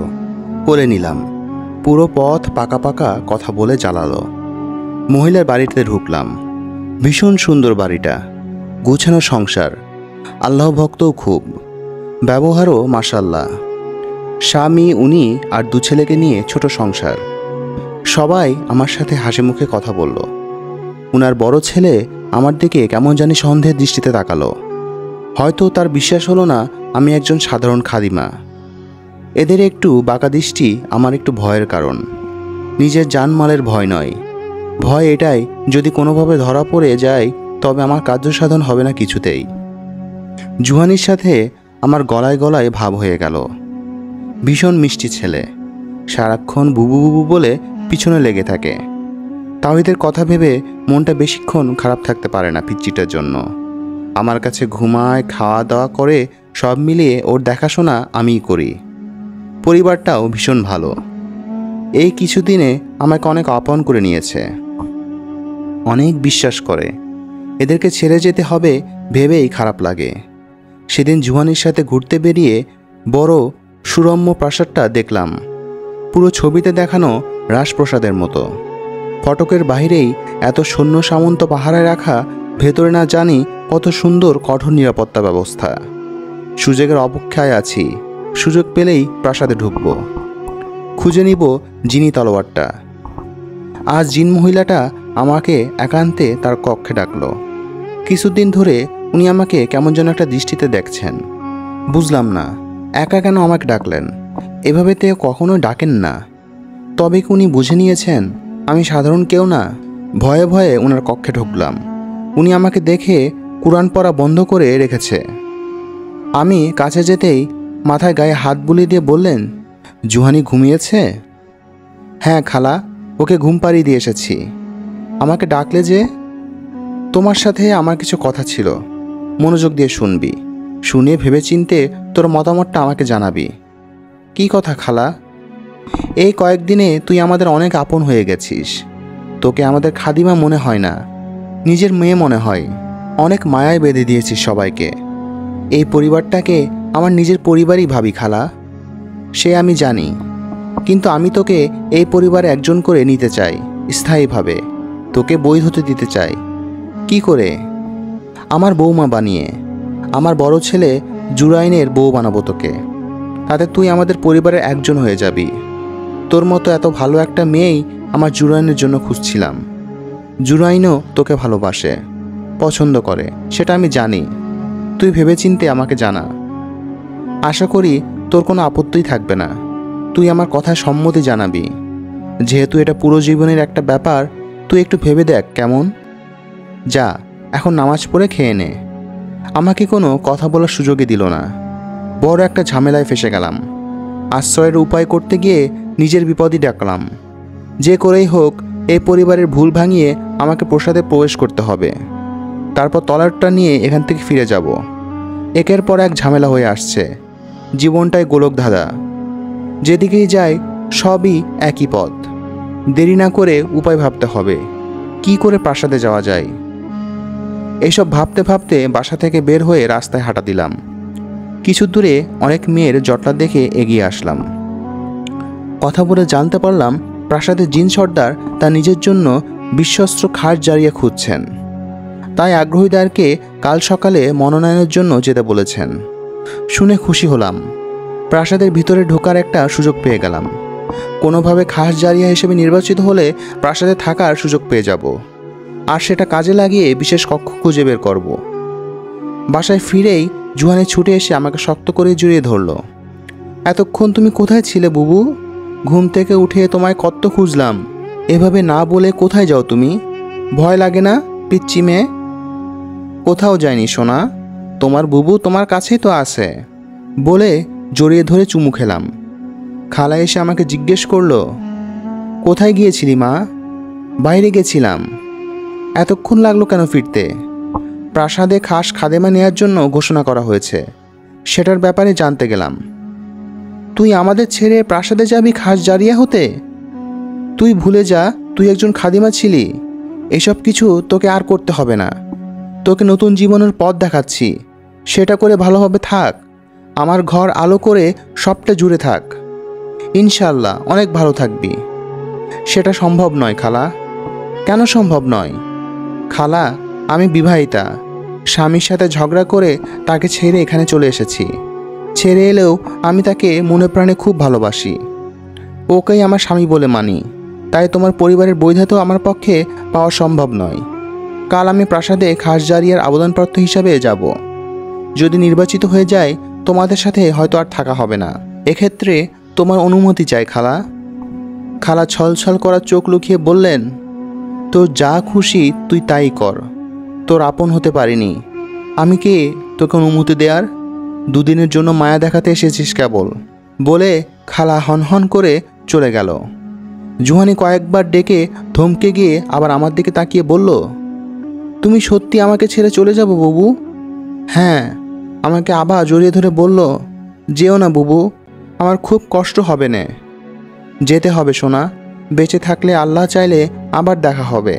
কোলে নিলাম। পুরো পথ পাকা পাকা কথা বলে জ্বালালো। মহিলার বাড়িতে ঢুকলাম। ভীষণ সুন্দর বাড়িটা, গুছানো সংসার, আল্লাহ ভক্তও খুব, ব্যবহারও মাশাল্লাহ। স্বামী, উনি আর দু ছেলেকে নিয়ে ছোট সংসার। সবাই আমার সাথে হাসি মুখে কথা বলল। উনার বড় ছেলে আমার দিকে কেমন জানি সন্দেহের দৃষ্টিতে তাকালো। হয়তো তার বিশ্বাস হলো না আমি একজন সাধারণ খাদিমা। এদের একটু বাঁকা দৃষ্টি আমার একটু ভয়ের কারণ। নিজের জানমালের ভয় নয়, ভয় এটাই যদি কোনোভাবে ধরা পড়ে যায় তবে আমার কার্যসাধন হবে না কিছুতেই। জুহানির সাথে আমার গলায় গলায় ভাব হয়ে গেল। ভীষণ মিষ্টি ছেলে, সারাক্ষণ বুবু বুবু বলে পিছনে লেগে থাকে। তাওহীদের কথা ভেবে মনটা বেশিক্ষণ খারাপ থাকতে পারে না পিচ্চিটার জন্য। আমার কাছে ঘুমায়, খাওয়া দাওয়া করে, সব মিলিয়ে ওর দেখাশোনা আমিই করি। পরিবারটাও ভীষণ ভালো। এই কিছুদিনে আমাকে অনেক আপন করে নিয়েছে, অনেক বিশ্বাস করে। এদেরকে ছেড়ে যেতে হবে ভেবেই খারাপ লাগে। সেদিন জুহানির সাথে ঘুরতে বেরিয়ে বড় সুরম্য প্রাসাদটা দেখলাম, পুরো ছবিতে দেখানো রাজপ্রাসাদের মতো। ফটকের বাইরেই এত সৈন্য সামন্ত পাহারায় রাখা, ভেতরে না জানি কত সুন্দর কঠোর নিরাপত্তা ব্যবস্থা। সুযোগের অপেক্ষায় আছি, সুযোগ পেলেই প্রাসাদে ঢুকব। খুঁজে নিব জিনি তলোয়ারটা। আজ জিন মহিলাটা আমাকে একান্তে তার কক্ষে ডাকলো। কিছুদিন ধরে উনি আমাকে কেমন যেন একটা দৃষ্টিতে দেখছেন। বুঝলাম না একা কেন আমাকে ডাকলেন, এভাবে তো কখনো ডাকেন না। তবে কি উনি বুঝে নিয়েছেন আমি সাধারণ কেউ না? ভয়ে ভয়ে ওনার কক্ষে ঢুকলাম। উনি আমাকে দেখে কুরআন পড়া বন্ধ করে রেখেছে। আমি কাছে যেতেই মাথায় গায়ে হাত বুলিয়ে দিয়ে বললেন, জুহানি ঘুমিয়েছে? হ্যাঁ খালা, ওকে ঘুম পাড়িয়ে দিয়ে এসেছি। আমাকে ডাকলে যে? তোমার সাথে আমার কিছু কথা ছিল, মনোযোগ দিয়ে শুনবি। শুনে ভেবেচিন্তে তোর মতামতটা আমাকে জানাবি। কি কথা খালা? এই কয়েকদিনে তুই আমাদের অনেক আপন হয়ে গেছিস। তোকে আমাদের খাদিমা মনে হয় না, নিজের মেয়ে মনে হয়। অনেক মায়ায় বেঁধে দিয়েছিস সবাইকে। এই পরিবারটাকে আমার নিজের পরিবারই ভাবি খালা। সে আমি জানি, কিন্তু আমি তোকে এই পরিবারে একজন করে নিতে চাই স্থায়ীভাবে। তোকে বৈধ হতে দিতে চাই। কি করে? আমার বৌমা বানিয়ে। আমার বড় ছেলে জুরাইনের বউ বানাবো তোকে। তাতে তুই আমাদের পরিবারের একজন হয়ে যাবি। তোর মতো এত ভালো একটা মেয়েই আমার জুরাইনের জন্য খুঁজছিলাম। জুরাইনও তোকে ভালোবাসে, পছন্দ করে, সেটা আমি জানি। তুই ভেবেচিন্তে আমাকে জানা। আশা করি তোর কোনো আপত্তিই থাকবে না। তুই আমার কথায় সম্মতি জানাবি। যেহেতু এটা পুরো জীবনের একটা ব্যাপার, তুই একটু ভেবে দেখ কেমন। যা, এখন নামাজ পড়ে খেয়ে নে। আমাকে কোনো কথা বলার সুযোগই দিল না। বড় একটা ঝামেলায় ফেসে গেলাম। আশ্রয়ের উপায় করতে গিয়ে নিজের বিপদই ডাকলাম। যে করেই হোক এই পরিবারের ভুল ভাঙিয়ে আমাকে প্রসাদে প্রবেশ করতে হবে। তারপর তলারটা নিয়ে এখান থেকে ফিরে যাব। একের পর এক ঝামেলা হয়ে আসছে। জীবনটাই গোলকধাঁধা। যেদিকেই যাই সবই একই পথ। দেরি না করে উপায় ভাবতে হবে, কি করে প্রাসাদে যাওয়া যায়। এইসব ভাবতে ভাবতে বাসা থেকে বের হয়ে রাস্তায় হাঁটা দিলাম। কিছু দূরে অনেক মেয়ের জটলা দেখে এগিয়ে আসলাম। কথা বলে জানতে পারলাম প্রাসাদের জিন সর্দার তার নিজের জন্য বিশ্বস্ত খাট জারিয়া খুঁজছেন। তাই আগ্রহীদেরকে কাল সকালে মনোনয়নের জন্য যেতে বলেছেন। শুনে খুশি হলাম। প্রাসাদের ভিতরে ঢোকার একটা সুযোগ পেয়ে গেলাম। কোনোভাবে খাস জারিয়া হিসেবে নির্বাচিত হলে প্রাসাদে থাকার সুযোগ পেয়ে যাব, আর সেটা কাজে লাগিয়ে বিশেষ কক্ষ খুঁজে বের করব। বাসায় ফিরেই জুহানি ছুটে এসে আমাকে শক্ত করে জড়িয়ে ধরল। এতক্ষণ তুমি কোথায় ছিলে বুবু? ঘুম থেকে উঠে তোমায় কত খুঁজলাম। এভাবে না বলে কোথায় যাও তুমি? ভয় লাগে না পিচ্চি মেয়ে? কোথাও যায়নি সোনা, তোমার বুবু তোমার কাছেই তো আছে বলে জড়িয়ে ধরে চুমু খেলাম। খালা এসে আমাকে জিজ্ঞেস করলো, কোথায় গিয়েছিলি মা? বাইরে গেছিলাম। এতক্ষণ লাগলো কেন ফিরতে? প্রাসাদে খাস খাদেমা নেয়ার জন্য ঘোষণা করা হয়েছে, সেটার ব্যাপারে জানতে গেলাম। তুই আমাদের ছেড়ে প্রাসাদে যাবি খাস জারিয়া হতে? তুই ভুলে যা তুই একজন খাদিমা ছিলি। এসব কিছু তোকে আর করতে হবে না। তোকে নতুন জীবনের পথ দেখাচ্ছি, সেটা করে ভালোভাবে থাক। আমার ঘর আলো করে সবটা জুড়ে থাক। ইনশাল্লাহ অনেক ভালো থাকবি। সেটা সম্ভব নয় খালা। কেন সম্ভব নয়? খালা, আমি বিবাহিতা। স্বামীর সাথে ঝগড়া করে তাকে ছেড়ে এখানে চলে এসেছি। ছেড়ে এলেও আমি তাকে মনে প্রাণে খুব ভালোবাসি। ওকেই আমার স্বামী বলে মানি। তাই তোমার পরিবারের বৈধতাও আমার পক্ষে পাওয়া সম্ভব নয়। কাল আমি প্রাসাদে খাস জারিয়ার আবেদনপত্র হিসাবে যাব। যদি নির্বাচিত হয়ে যায় তোমাদের সাথে হয়তো আর থাকা হবে না। এক্ষেত্রে তোমার অনুমতি চাই খালা। খালা ছলছল করা চোখ লুকিয়ে বললেন, তোর যা খুশি তুই তাই কর। তোর আপন হতে পারিনি, আমি কে তোকে অনুমতি দেওয়ার? দুদিনের জন্য মায়া দেখাতে এসেছিস কেবল বলে খালা হনহন করে চলে গেল। জুহানি কয়েকবার ডেকে থমকে গিয়ে আবার আমার দিকে তাকিয়ে বলল, তুমি সত্যি আমাকে ছেড়ে চলে যাবো বুবু? হ্যাঁ। আমাকে আবার জড়িয়ে ধরে বলল, যেও না বুবু, আমার খুব কষ্ট হবে না। যেতে হবে সোনা, বেঁচে থাকলে আল্লাহ চাইলে আবার দেখা হবে।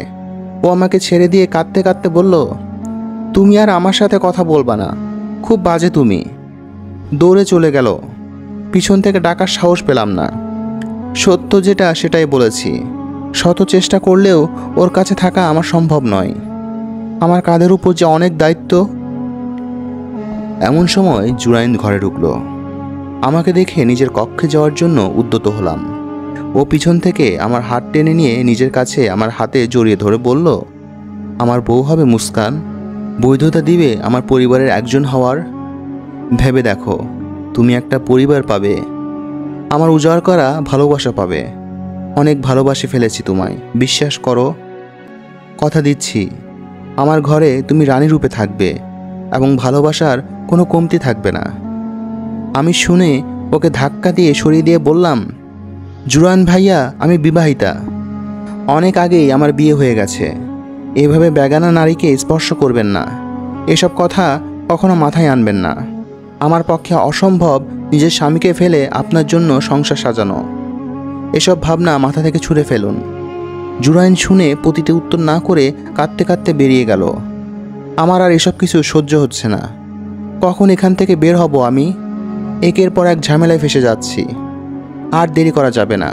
ও আমাকে ছেড়ে দিয়ে কাঁদতে কাঁদতে বলল, তুমি আর আমার সাথে কথা বলবা না, খুব বাজে তুমি। দৌড়ে চলে গেল। পিছন থেকে ডাকার সাহস পেলাম না। সত্য যেটা সেটাই বলেছি। শত চেষ্টা করলেও ওর কাছে থাকা আমার সম্ভব নয়। আমার কাঁধের উপর যে অনেক দায়িত্ব। এমন সময় জুরাইন ঘরে ঢুকলো। আমাকে দেখে নিজের কক্ষে যাওয়ার জন্য উদ্যত হলাম। ও পিছন থেকে আমার হাত টেনে নিয়ে নিজের কাছে আমার হাতে জড়িয়ে ধরে বলল, আমার বউ হবে মুস্কান, বৈধতা দিবে আমার পরিবারের একজন হওয়ার। ভেবে দেখো, তুমি একটা পরিবার পাবে, আমার উজাড় করা ভালোবাসা পাবে। অনেক ভালোবাসে ফেলেছি তোমায়, বিশ্বাস করো। কথা দিচ্ছি, আমার ঘরে তুমি রানী রূপে থাকবে এবং ভালোবাসার কোনো কমতি থাকবে না। আমি শুনে ওকে ধাক্কা দিয়ে সরিয়ে দিয়ে বললাম, জুরান ভাইয়া, আমি বিবাহিতা। অনেক আগেই আমার বিয়ে হয়ে গেছে। এভাবে বেগানা নারীকে স্পর্শ করবেন না। এসব কথা কখনো মাথায় আনবেন না। আমার পক্ষে অসম্ভব নিজের স্বামীকে ফেলে আপনার জন্য সংসার সাজানো। এসব ভাবনা মাথা থেকে ছুঁড়ে ফেলুন। জুরাইন শুনে প্রতিটি উত্তর না করে কাঁদতে কাঁদতে বেরিয়ে গেল। আমার আর এসব কিছু সহ্য হচ্ছে না। কখন এখান থেকে বের হব আমি? একের পর এক ঝামেলায় ফেসে যাচ্ছি। আর দেরি করা যাবে না।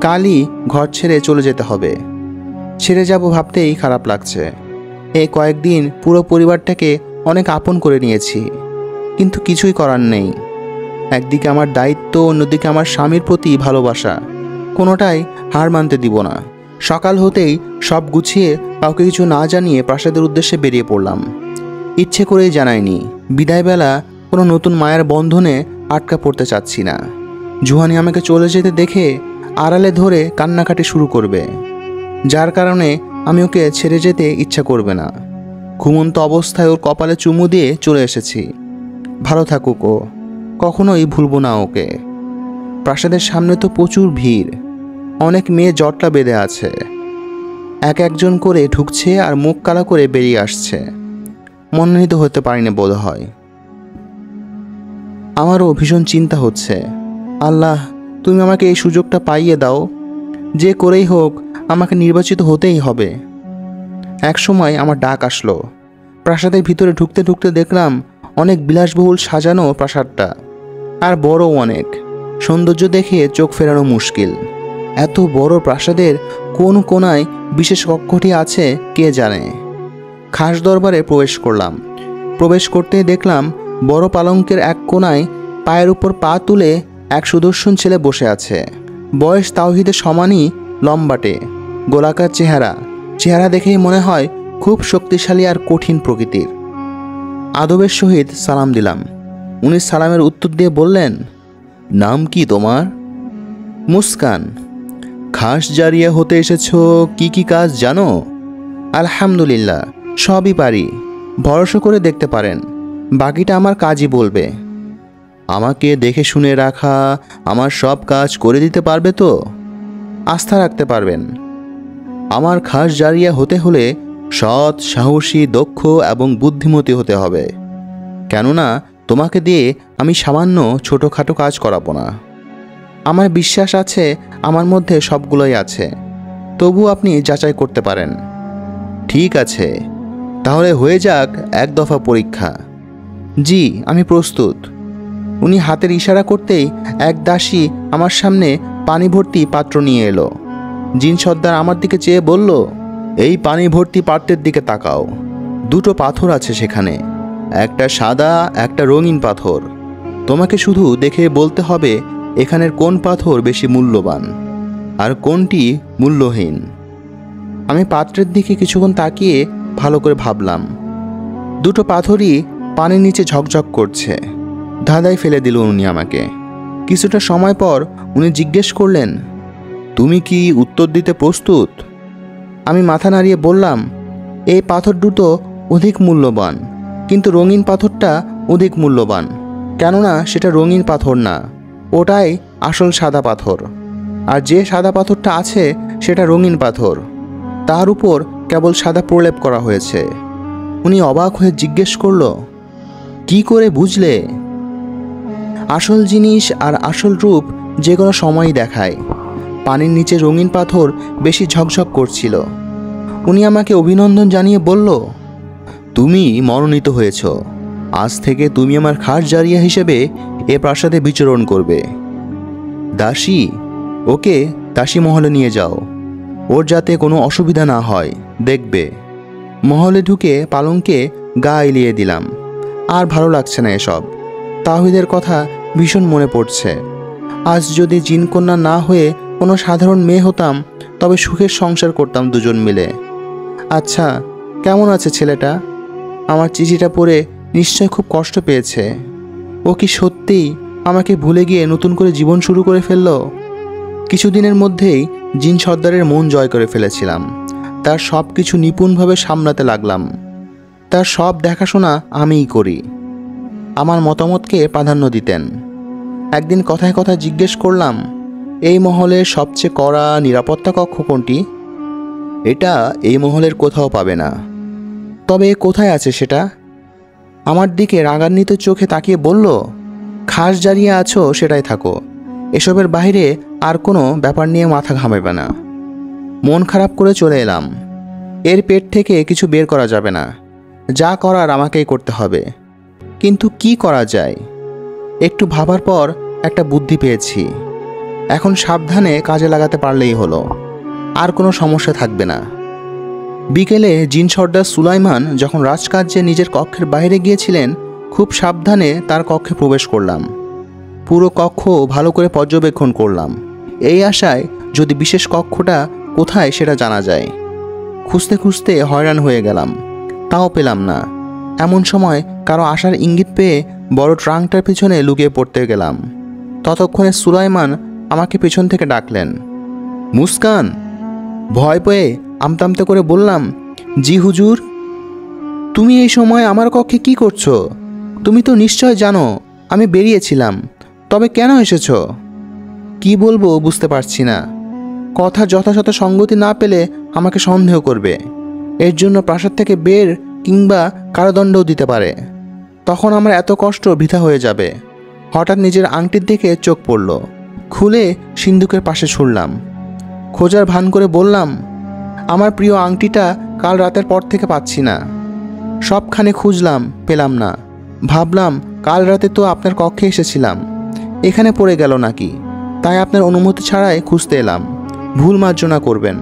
কালই ঘর ছেড়ে চলে যেতে হবে। ছেড়ে যাব ভাবতেই খারাপ লাগছে। এই কয়েকদিন পুরো পরিবারটাকে অনেক আপন করে নিয়েছি, কিন্তু কিছুই করার নেই। একদিকে আমার দায়িত্ব, অন্যদিকে আমার স্বামীর প্রতি ভালোবাসা। কোনোটাই হার মানতে দিব না। সকাল হতেই সব গুছিয়ে কাউকে কিছু না জানিয়ে প্রাসাদের উদ্দেশ্যে বেরিয়ে পড়লাম। ইচ্ছে করেই জানাইনি। বিদায়বেলা কোনো নতুন মায়ের বন্ধনে আটকা পড়তে চাচ্ছি না। জুহানি আমাকে চলে যেতে দেখে আড়ালে ধরে কান্নাকাটি শুরু করবে, যার কারণে আমি ওকে ছেড়ে যেতে ইচ্ছা করবে না। ঘুমন্ত অবস্থায় ওর কপালে চুমু দিয়ে চলে এসেছি। ভালো থাকুক ও, কখনোই ভুলবো না ওকে। প্রাসাদের সামনে তো প্রচুর ভিড়। অনেক মেয়ে জটলা বেঁধে আছে। এক একজন করে ঢুকছে আর মুখ কালা করে বেরিয়ে আসছে। মনোনীত হতে পারিনি বোধ হয়। আমারও ভীষণ চিন্তা হচ্ছে। আল্লাহ, তুমি আমাকে এই সুযোগটা পাইয়ে দাও। যে করেই হোক আমাকে নির্বাচিত হতেই হবে। এক সময় আমার ডাক আসলো। প্রাসাদের ভিতরে ঢুকতে ঢুকতে দেখলাম অনেক বিলাসবহুল সাজানো প্রাসাদটা, আর বড়ও অনেক। সৌন্দর্য দেখে চোখ ফেরানো মুশকিল। এত বড় প্রাসাদের কোন কোনায় বিশেষ কক্ষটি আছে কে জানে। খাস দরবারে প্রবেশ করলাম। প্রবেশ করতেই দেখলাম বড় পালঙ্কের এক কোনায় পায়ের উপর পা তুলে এক সুদর্শন ছেলে বসে আছে। বয়স তাওহিদের সমানই, লম্বাটে, গোলাকার চেহারা দেখেই মনে হয় খুব শক্তিশালী আর কঠিন প্রকৃতির। আদবের সহিত সালাম দিলাম। উনি সালামের উত্তর দিয়ে বললেন, নাম কি তোমার? মুস্কান। খাস জারিয়া হতে এসেছ, কি কি কাজ জানো? আলহামদুলিল্লাহ, সবই পারি। ভরসা করে দেখতে পারেন, বাকিটা আমার কাজই বলবে। আমাকে দেখে শুনে রাখা, আমার সব কাজ করে দিতে পারবে তো? আস্থা রাখতে পারবেন। আমার খাস জারিয়া হতে হলে সৎ, সাহসী, দক্ষ এবং বুদ্ধিমতী হতে হবে। কেননা তোমাকে দিয়ে আমি সামান্য ছোটোখাটো কাজ করাবো না। আমার বিশ্বাস আছে আমার মধ্যে সবগুলোই আছে। তবু আপনি যাচাই করতে পারেন। ঠিক আছে, তাহলে হয়ে যাক এক দফা পরীক্ষা। জি, আমি প্রস্তুত। উনি হাতের ইশারা করতেই এক দাসী আমার সামনে পানি ভর্তি পাত্র নিয়ে এলো। জিন সর্দার আমার দিকে চেয়ে বলল, এই পানি ভর্তি পাত্রের দিকে তাকাও। দুটো পাথর আছে সেখানে, একটা সাদা, একটা রঙিন পাথর। তোমাকে শুধু দেখে বলতে হবে এখানের কোন পাথর বেশি মূল্যবান আর কোনটি মূল্যহীন। আমি পাত্রের দিকে কিছুক্ষণ তাকিয়ে ভালো করে ভাবলাম। দুটো পাথরই পানির নিচে ঝকঝক করছে। ধাঁধায় ফেলে দিল উনি আমাকে। কিছুটা সময় পর উনি জিজ্ঞেস করলেন, তুমি কি উত্তর দিতে প্রস্তুত? আমি মাথা নাড়িয়ে বললাম, এই পাথর দুটো অধিক মূল্যবান, কিন্তু রঙিন পাথরটা অধিক মূল্যবান। কেননা সেটা রঙিন পাথর না, ওটাই আসল সাদা পাথর। আর যে সাদা পাথরটা আছে সেটা রঙিন পাথর, তার উপর কেবল সাদা প্রলেপ করা হয়েছে। উনি অবাক হয়ে জিজ্ঞেস করল, কি করে বুঝলে? আসল জিনিস আর আসল রূপ যে কোনো সময়ই দেখায়। পানির নিচে রঙিন পাথর বেশি ঝকঝক করছিল। উনি আমাকে অভিনন্দন জানিয়ে বলল, তুমি মনোনীত হয়েছ। আজ থেকে তুমি আমার খাস জারিয়া হিসেবে এ প্রাসাদে বিচরণ করবে। দাসী, ওকে দাসী মহলে নিয়ে যাও। ওর যাতে কোনো অসুবিধা না হয় দেখবে। মহলে ঢুকে পালঙ্কে গা এলিয়ে দিলাম। আর ভালো লাগছে না এসব। তাওহিদের কথা ভীষণ মনে পড়ছে। আজ যদি জিনকন্যা না হয়ে কোনো সাধারণ মেয়ে হতাম, তবে সুখের সংসার করতাম দুজন মিলে। আচ্ছা, কেমন আছে ছেলেটা? আমার চিঠিটা পড়ে নিশ্চয় খুব কষ্ট পেয়েছে। ও কি সত্যিই আমাকে ভুলে গিয়ে নতুন করে জীবন শুরু করে ফেলল? কিছুদিনের মধ্যেই জিন সর্দারের মন জয় করে ফেলেছিলাম। তার সব কিছু নিপুণভাবে সামলাতে লাগলাম। তার সব দেখাশোনা আমিই করি। আমার মতামতকে প্রাধান্য দিতেন। একদিন কথায় কথায় জিজ্ঞেস করলাম, এই মহলের সবচেয়ে কড়া নিরাপত্তা কক্ষ কোনটি? এটা এই মহলের কোথাও পাবে না। তবে কোথায় আছে সেটা? আমার দিকে রাগান্বিত চোখে তাকিয়ে বলল, খাস জারিয়া আছো সেটাই থাকো। এসবের বাইরে আর কোনো ব্যাপার নিয়ে মাথা ঘামাবে না। মন খারাপ করে চলে এলাম। এর পেট থেকে কিছু বের করা যাবে না, যা করার আমাকেই করতে হবে। কিন্তু কি করা যায়? একটু ভাবার পর একটা বুদ্ধি পেয়েছি। এখন সাবধানে কাজে লাগাতে পারলেই হলো, আর কোনো সমস্যা থাকবে না। বিকেলে জিন সর্দার সুলাইমান যখন রাজকার্যে নিজের কক্ষের বাইরে গিয়েছিলেন, খুব সাবধানে তার কক্ষে প্রবেশ করলাম। পুরো কক্ষ ভালো করে পর্যবেক্ষণ করলাম, এই আশায় যদি বিশেষ কক্ষটা কোথায় সেটা জানা যায়। খুঁজতে খুঁজতে হয়রান হয়ে গেলাম, তাও পেলাম না। এমন সময় কারো আসার ইঙ্গিত পেয়ে বড় ট্রাঙ্কটার পিছনে লুকিয়ে পড়তে গেলাম। ততক্ষণে সুলাইমান আমাকে পেছন থেকে ডাকলেন, মুস্কান। ভয় পেয়ে আমতামতে করে বললাম, জি হুজুর। তুমি এই সময় আমার কক্ষে কি করছো? তুমি তো নিশ্চয় জানো আমি বেরিয়েছিলাম, তবে কেন এসেছ? কি বলবো বুঝতে পারছি না। কথা যথাযথ সঙ্গতি না পেলে আমাকে সন্দেহ করবে, এর জন্য প্রাসাদ থেকে বের কিংবা কারাদণ্ডও দিতে পারে। তখন আমার এত কষ্ট বৃথা হয়ে যাবে। হঠাৎ নিজের আংটির দিকে চোখ পড়ল, খুলে সিন্দুকের পাশে ছুড়লাম। খোঁজার ভান করে বললাম, আমার প্রিয় আংটিটা কাল রাতের পর থেকে পাচ্ছি না। সবখানে খুঁজলাম, পেলাম না। ভাবলাম কাল রাতে তো আপনার কক্ষে এসেছিলাম, এখানে পড়ে গেল নাকি, তাই আপনার অনুমতি ছাড়াই খুঁজতে এলাম। ভুল মার্জনা করবেন।